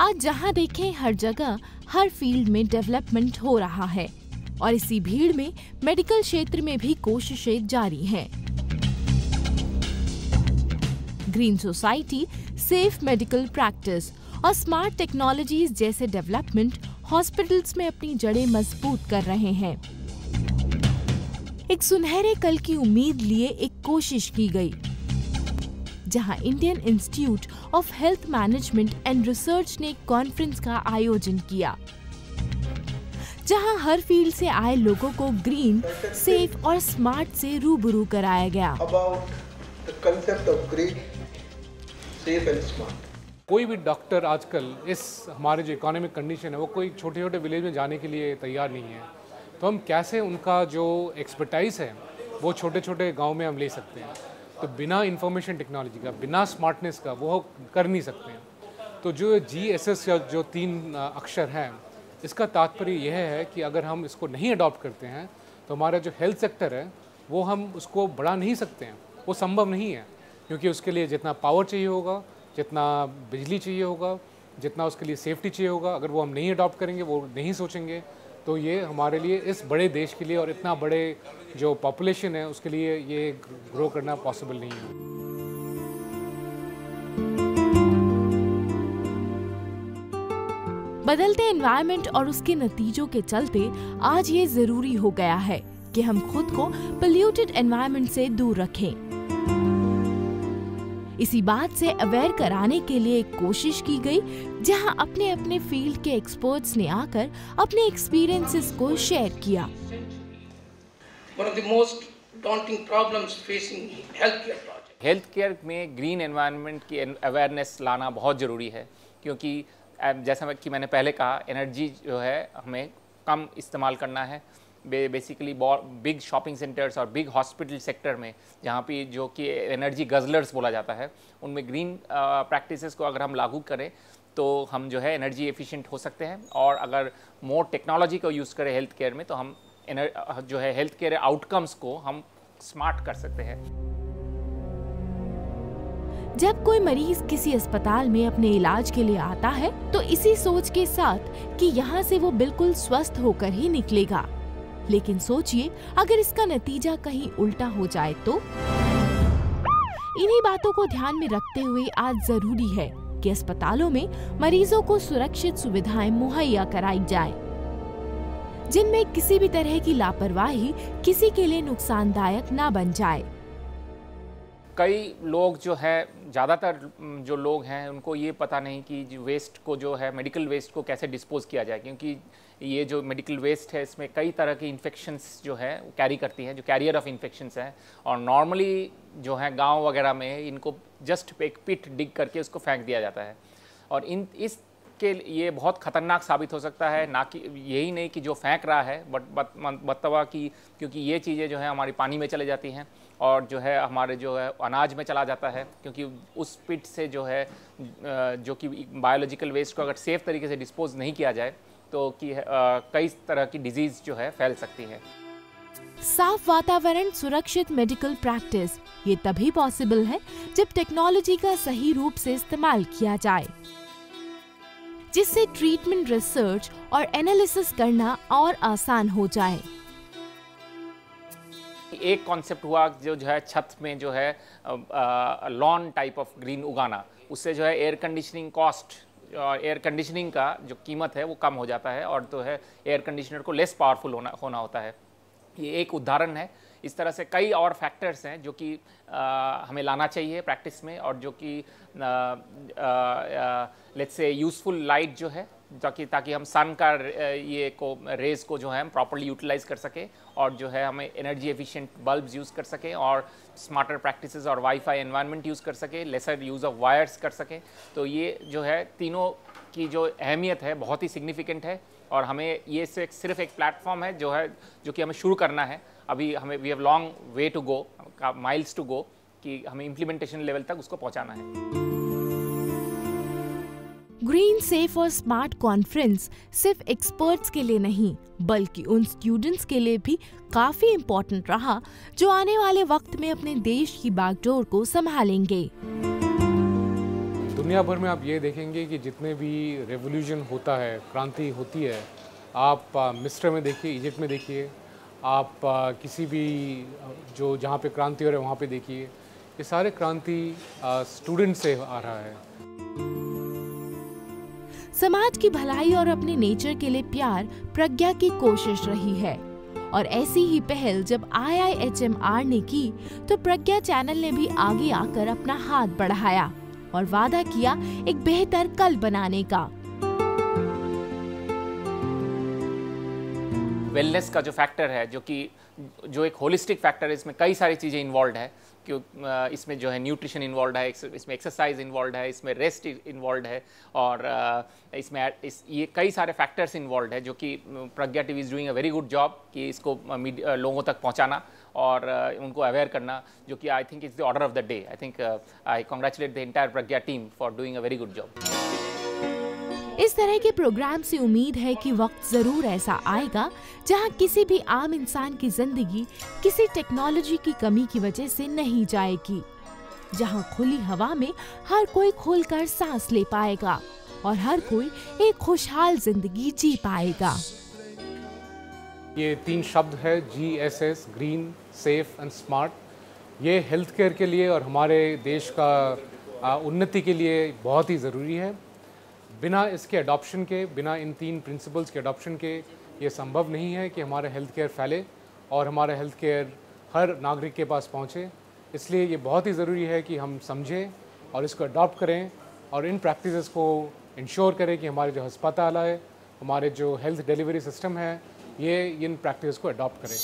आज जहां देखें हर जगह हर फील्ड में डेवलपमेंट हो रहा है और इसी भीड़ में मेडिकल क्षेत्र में भी कोशिशें जारी हैं। Green society, safe medical practice और स्मार्ट टेक्नोलॉजीज जैसे डेवलपमेंट हॉस्पिटल्स में अपनी जड़ें मजबूत कर रहे हैं। एक सुनहरे कल की उम्मीद लिए एक कोशिश की गई, जहां Indian institute of health management and research ने एक कॉन्फ्रेंस का आयोजन किया, जहां हर फील्ड से आए लोगों को ग्रीन, सेफ और स्मार्ट से रूबरू कराया गया। कोई भी डॉक्टर आजकल इस हमारे जो इकोनॉमिक कंडीशन है वो कोई छोटे छोटे विलेज में जाने के लिए तैयार नहीं है, तो हम कैसे उनका जो एक्सपर्टाइज है वो छोटे छोटे गांव में हम ले सकते हैं। तो बिना इंफॉर्मेशन टेक्नोलॉजी का, बिना स्मार्टनेस का वो कर नहीं सकते हैं। तो जो GSS या जो 3 अक्षर हैं, इसका तात्पर्य यह है कि अगर हम इसको नहीं अडॉप्ट करते हैं तो हमारा जो हेल्थ सेक्टर है वो हम उसको बढ़ा नहीं सकते हैं, वो संभव नहीं है। क्योंकि उसके लिए जितना पावर चाहिए होगा, जितना बिजली चाहिए होगा, जितना उसके लिए सेफ्टी चाहिए होगा, अगर वो हम नहीं अडॉप्ट करेंगे, वो नहीं सोचेंगे, तो ये हमारे लिए, इस बड़े देश के लिए और इतना बड़े जो पॉपुलेशन है उसके लिए ये ग्रो करना पॉसिबल नहीं है। बदलते एनवायरनमेंट और उसके नतीजों के चलते आज ये जरूरी हो गया है कि हम खुद को पोल्यूटेड एनवायरनमेंट से दूर रखें। इसी बात से अवेयर कराने के लिए एक कोशिश की गई, जहां अपने अपने फील्ड के एक्सपर्ट्स ने आकर अपने एक्सपीरियंसेस को शेयर किया। हेल्थ केयर में ग्रीन एनवायरनमेंट की अवेयरनेस लाना बहुत ज़रूरी है, क्योंकि जैसा कि मैंने पहले कहा, एनर्जी जो है हमें कम इस्तेमाल करना है। बेसिकली बिग शॉपिंग सेंटर्स और बिग हॉस्पिटल सेक्टर में, जहाँ पे जो कि एनर्जी गजलर्स बोला जाता है, उनमें ग्रीन प्रैक्टिसेस को अगर हम लागू करें तो हम जो है एनर्जी एफिशिएंट हो सकते हैं। और अगर मोर टेक्नोलॉजी को यूज़ करें हेल्थ केयर में तो हम जो है हेल्थ केयर आउटकम्स को हम स्मार्ट कर सकते हैं। जब कोई मरीज किसी अस्पताल में अपने इलाज के लिए आता है तो इसी सोच के साथ कि यहाँ से वो बिल्कुल स्वस्थ होकर ही निकलेगा। लेकिन सोचिए, अगर इसका नतीजा कहीं उल्टा हो जाए तो? इन्हीं बातों को ध्यान में रखते हुए आज जरूरी है कि अस्पतालों में मरीजों को सुरक्षित सुविधाएं मुहैया कराई जाए, जिनमें किसी भी तरह की लापरवाही किसी के लिए नुकसानदायक ना बन जाए। कई लोग जो है, ज़्यादातर जो लोग हैं उनको ये पता नहीं कि वेस्ट को जो है, मेडिकल वेस्ट को कैसे डिस्पोज किया जाए, क्योंकि ये जो मेडिकल वेस्ट है इसमें कई तरह की इन्फेक्शंस जो है कैरी करती हैं, जो कैरियर ऑफ इन्फेक्शंस हैं। और नॉर्मली जो है गांव वगैरह में इनको जस्ट एक पिट डिग करके उसको फेंक दिया जाता है, और इसके ये बहुत ख़तरनाक साबित हो सकता है। ना कि यही नहीं कि जो फेंक रहा है, बतवा कि क्योंकि ये चीज़ें जो है हमारी पानी में चले जाती हैं और जो है हमारे जो है अनाज में चला जाता है, क्योंकि उस पिट से जो है जो कि बायोलॉजिकल वेस्ट को अगर सेफ़ तरीके से डिस्पोज नहीं किया जाए तो कि कई तरह की डिजीज़ जो है फैल सकती है। साफ वातावरण, सुरक्षित मेडिकल प्रैक्टिस, ये तभी पॉसिबल है जब टेक्नोलॉजी का सही रूप से इस्तेमाल किया जाए, जिससे ट्रीटमेंट, रिसर्च और एनालिसिस करना और आसान हो जाए। एक कॉन्सेप्ट हुआ जो है छत में जो है लॉन टाइप ऑफ ग्रीन उगाना, उससे जो है एयर कंडीशनिंग कॉस्ट और एयर कंडीशनिंग का जो कीमत है वो कम हो जाता है, और तो है एयर कंडीशनर को लेस पावरफुल होना होता है। ये एक उदाहरण है। इस तरह से कई और फैक्टर्स हैं जो कि हमें लाना चाहिए प्रैक्टिस में, और जो कि लेट्स से यूज़फुल लाइट जो है, ताकि हम सन का ये को रेज़ को जो है हम प्रॉपर्ली यूटिलाइज कर सकें, और जो है हमें एनर्जी एफिशिएंट बल्ब्स यूज़ कर सकें, और स्मार्टर प्रैक्टिसेस और वाईफाई एनवायरनमेंट यूज़ कर सकें, लेसर यूज़ ऑफ वायर्स कर सकें। तो ये जो है तीनों की जो अहमियत है बहुत ही सिग्निफिकेंट है, और हमें ये सिर्फ एक प्लेटफॉर्म है जो कि हमें शुरू करना है। अभी हमें we have long way to go, miles to go, कि हमें इम्प्लीमेंटेशन लेवल तक उसको पहुंचाना है। ग्रीन, सेफ और स्मार्ट कॉन्फ्रेंस सिर्फ एक्सपर्ट्स के लिए नहीं, बल्कि उन स्टूडेंट्स के लिए भी काफी इम्पोर्टेंट रहा जो आने वाले वक्त में अपने देश की बागडोर को संभालेंगे। दुनिया भर में आप ये देखेंगे कि जितने भी रेवोल्यूशन होता है, क्रांति होती है, आप मिस्र में देखिए, इजिप्ट में देखिए, आप किसी भी जो जहाँ पे क्रांति हो रहा है वहाँ पे देखिए, ये सारे क्रांति स्टूडेंट से आ रहा है। समाज की भलाई और अपने नेचर के लिए प्यार प्रज्ञा की कोशिश रही है और ऐसी ही पहल जब IIHMR ने की तो प्रज्ञा चैनल ने भी आगे आकर अपना हाथ बढ़ाया और वादा किया एक बेहतर कल बनाने का। वेलनेस का जो फैक्टर है, जो एक होलिस्टिक फैक्टर है, इसमें कई सारी चीज़ें इन्वॉल्व है। क्यों इसमें जो है न्यूट्रिशन इन्वॉल्व है, इसमें एक्सरसाइज इन्वॉल्व है, इसमें रेस्ट इन्वॉल्व है और इसमें ये कई सारे फैक्टर्स इन्वॉल्व है जो कि Pragya TV is doing a very good job कि इसको लोगों तक पहुंचाना और उनको अवेयर करना, जो कि I think it's the order of the day. I think I congratulate the entire Pragya team for doing a very good job. इस तरह के प्रोग्राम से उम्मीद है कि वक्त जरूर ऐसा आएगा जहां किसी भी आम इंसान की जिंदगी किसी टेक्नोलॉजी की कमी की वजह से नहीं जाएगी, जहां खुली हवा में हर कोई खुलकर सांस ले पाएगा और हर कोई एक खुशहाल जिंदगी जी पाएगा। ये 3 शब्द है GSS, green, safe and smart. ये हेल्थ केयर के लिए और हमारे देश का उन्नति के लिए बहुत ही ज़रूरी है। बिना इसके अडॉप्शन के, बिना इन 3 प्रिंसिपल्स के अडॉप्शन के ये संभव नहीं है कि हमारा हेल्थ केयर फैले और हमारा हेल्थ केयर हर नागरिक के पास पहुंचे। इसलिए ये बहुत ही ज़रूरी है कि हम समझें और इसको अडॉप्ट करें और इन प्रैक्टिसेस को इंश्योर करें कि हमारे जो अस्पताल है, हमारे जो हेल्थ डिलीवरी सिस्टम है, ये इन प्रैक्टिस को अडॉप्ट करें।